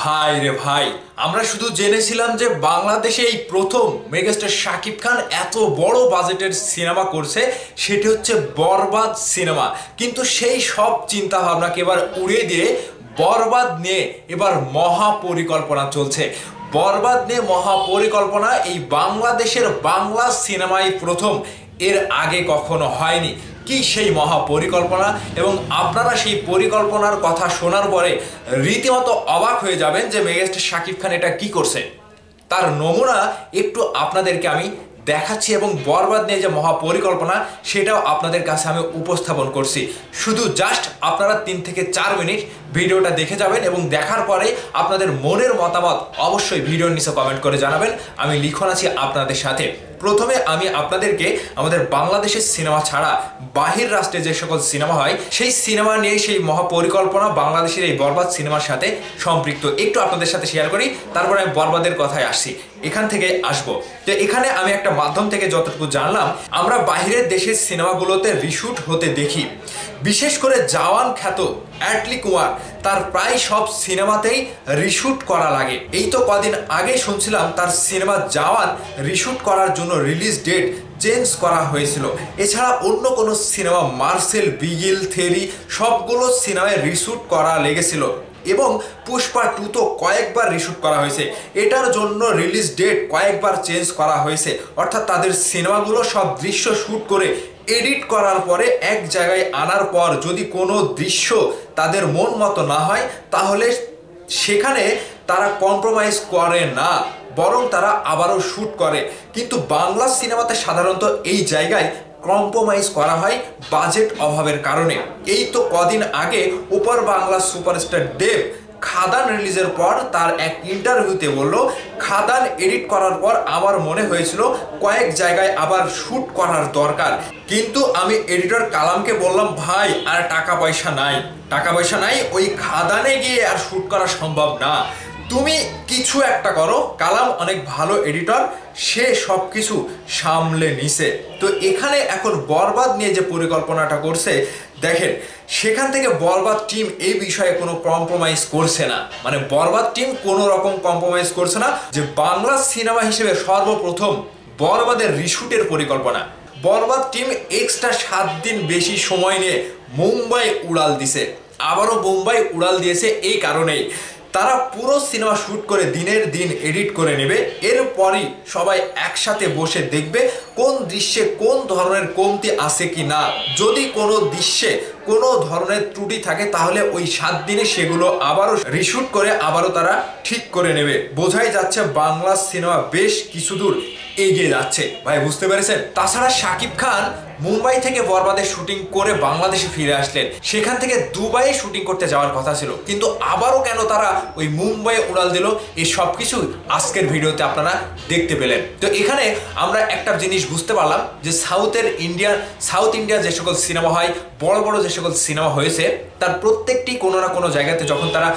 ভাই রে ভাই, আমরা শুধু জেনেছিলাম যে বাংলাদেশে এই প্রথম মেগাস্টার শাকিব খান এত বড় বাজেটের সিনেমা করছে, সেটি হচ্ছে বরবাদ সিনেমা। কিন্তু সেই সব চিন্তা ভাবনাকে এবার উড়িয়ে দিয়ে বরবাদ নিয়ে এবার মহা পরিকল্পনা চলছে। বরবাদ নিয়ে মহা পরিকল্পনা এই বাংলাদেশের বাংলা সিনেমায় প্রথম, এর আগে কখনো হয়নি। কি সেই মহা পরিকল্পনা, এবং আপনারা সেই পরিকল্পনার কথা শোনার পরে রীতিমতো অবাক হয়ে যাবেন যে মেগাস্টার শাকিব খান এটা কি করছে। তার নমুনা একটু আপনাদেরকে আমি দেখাচ্ছি, এবং বরবাদ নিয়ে যে মহা পরিকল্পনা সেটাও আপনাদের কাছে আমি উপস্থাপন করছি। শুধু জাস্ট আপনারা 3 থেকে 4 মিনিট ভিডিওটা দেখে যাবেন, এবং দেখার পরে আপনাদের মনের মতামত অবশ্যই ভিডিওর নিচে কমেন্ট করে জানাবেন। আমি লিখন আছি আপনাদের সাথে। প্রথমে আমি আপনাদেরকে আমাদের বাংলাদেশের সিনেমা ছাড়া বাহির রাষ্ট্রে যে সকল সিনেমা হয় সেই সিনেমা নিয়ে সেই মহাপরিকল্পনা বাংলাদেশের এই বরবাদ সিনেমার সাথে সম্পৃক্ত একটু আপনাদের সাথে শেয়ার করি, তারপরে আমি বরবাদের কথায় আসছি, এখান থেকে আসবো। তো এখানে আমি একটা মাধ্যম থেকে যতটুকু জানলাম, আমরা বাহিরের দেশের সিনেমাগুলোতে রিশুট হতে দেখি। বিশেষ করে জওয়ান খ্যাত অ্যাটলি কুমার, তার প্রায় সব সিনেমাতেই রিশুট করা লাগে। এই তো কদিন আগে শুনছিলাম তার সিনেমা জওয়ান রিশুট করার জন্য রিলিজ ডেট চেঞ্জ করা হয়েছিল। এছাড়া অন্য কোনো সিনেমা মার্সেল, বিগিল, থেরি সবগুলো সিনেমায় রিশুট করা লেগেছিল, এবং পুষ্পা 2 তো কয়েকবার রিশুট করা হয়েছে। এটার জন্য রিলিজ ডেট কয়েকবার চেঞ্জ করা হয়েছে। অর্থাৎ তাদের সিনেমাগুলো সব দৃশ্য শ্যুট করে এডিট করার পরে এক জায়গায় আনার পর যদি কোনো দৃশ্য তাদের মন মতো না হয়, তাহলে সেখানে তারা কম্প্রোমাইজ করে না, বরং তারা আবারও শ্যুট করে। কিন্তু বাংলা সিনেমাতে সাধারণত এই জায়গায় কম্প্রোমাইজ করা হয় বাজেট অভাবের কারণে। এই তো কদিন আগে উপর বাংলা সুপারস্টার দেব খাদান রিলিজের পর তার এক ইন্টারভিউতে বলল, খাদান এডিট করার পর আমার মনে হয়েছিল কয়েক জায়গায় আবার শ্যুট করার দরকার, কিন্তু আমি এডিটর কালামকে বললাম, ভাই আর টাকা পয়সা নাই, ওই খাদানে গিয়ে আর শ্যুট করা সম্ভব না, তুমি কিছু একটা করো। কালাম অনেক ভালো এডিটর, সে সব কিছু সামলে নিছে। তো এখানে এখন বরবাদ নিয়ে যে পরিকল্পনাটা করছে দেখেন, সেখান থেকে বরবাদ টিম এই বিষয়ে কোনো কম্প্রোমাইজ করছে না। মানে বরবাদ টিম কোনো রকম কম্প্রোমাইজ করছে না যে বাংলা সিনেমা হিসেবে সর্বপ্রথম বরবাদের রিশুটের পরিকল্পনা। বরবাদ টিম এক্সট্রা 7 দিন বেশি সময় নিয়ে মুম্বাই উড়াল দিছে। আবারও মুম্বাই উড়াল দিয়েছে এই কারণেই, তারা পুরো সিনেমা শ্যুট করে দিনের দিন এডিট করে নেবে। এরপরই সবাই একসাথে বসে দেখবে কোন দৃশ্যে কোন ধরনের কমতি আছে কি না। যদি কোনো দৃশ্যে কোনো ধরনের ত্রুটি থাকে, তাহলে ওই 7 দিনে সেগুলো আবারও রিশুট করে আবারও তারা ঠিক করে নেবে। বোঝাই যাচ্ছে বাংলা সিনেমা বেশ কিছু দূর এগিয়ে যাচ্ছে। ভাই বুঝতে পেরেছেন? তাছাড়া শাকিব খান মুম্বাই থেকে বরবাদের শুটিং করে বাংলাদেশে ফিরে আসলেন। সেখান থেকে দুবাইয়ে শুটিং করতে যাওয়ার কথা ছিল, কিন্তু আবারও কেন তারা ওই মুম্বাইয়ে উড়াল দিল, এই সব কিছু আজকের ভিডিওতে আপনারা দেখতে পেলেন। তো এখানে আমরা একটা জিনিস বুঝতে পারলাম যে সাউথ ইন্ডিয়া যে সকল সিনেমা হয়, বড় বড় যে সকল সিনেমা হয়েছে, তার প্রত্যেকটি কোনো না কোনো জায়গাতে যখন তারা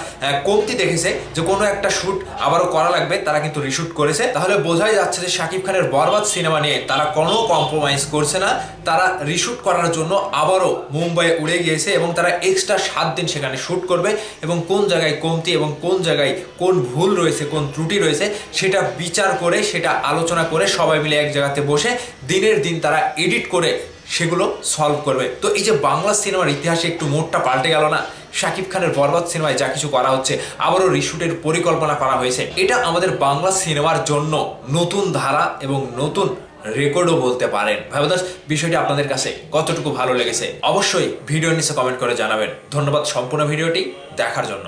কমতি দেখেছে যে কোনো একটা শ্যুট আবারও করা লাগবে, তারা কিন্তু রিশুট করেছে। তাহলে বোঝাই যাচ্ছে যে শাকিব খানের বরবাদ সিনেমা নিয়ে তারা কোনো কম্প্রোমাইজ করছে না। তারা রিশুট করার জন্য আবারও মুম্বাইয়ে উড়ে গিয়েছে, এবং তারা এক্সট্রা 7 দিন সেখানে শ্যুট করবে, এবং কোন জায়গায় কমতি এবং কোন জায়গায় কোন ভুল রয়েছে, কোন ত্রুটি রয়েছে, সেটা বিচার করে, সেটা আলোচনা করে সবাই মিলে এক জায়গাতে বসে দিনের দিন তারা এডিট করে সেগুলো সলভ করবে। তো এই যে বাংলা সিনেমার ইতিহাসে একটু মোড়টা পাল্টে গেল না? শাকিব খানের বরবাদ সিনেমায় যা কিছু করা হচ্ছে, আবারও রিশুটের পরিকল্পনা করা হয়েছে। এটা আমাদের বাংলা সিনেমার জন্য নতুন ধারা এবং নতুন রেকর্ডও বলতে পারেন। ভাইবাদাস, বিষয়টি আপনাদের কাছে কতটুকু ভালো লেগেছে অবশ্যই ভিডিওর নিচে কমেন্ট করে জানাবেন। ধন্যবাদ সম্পূর্ণ ভিডিওটি দেখার জন্য।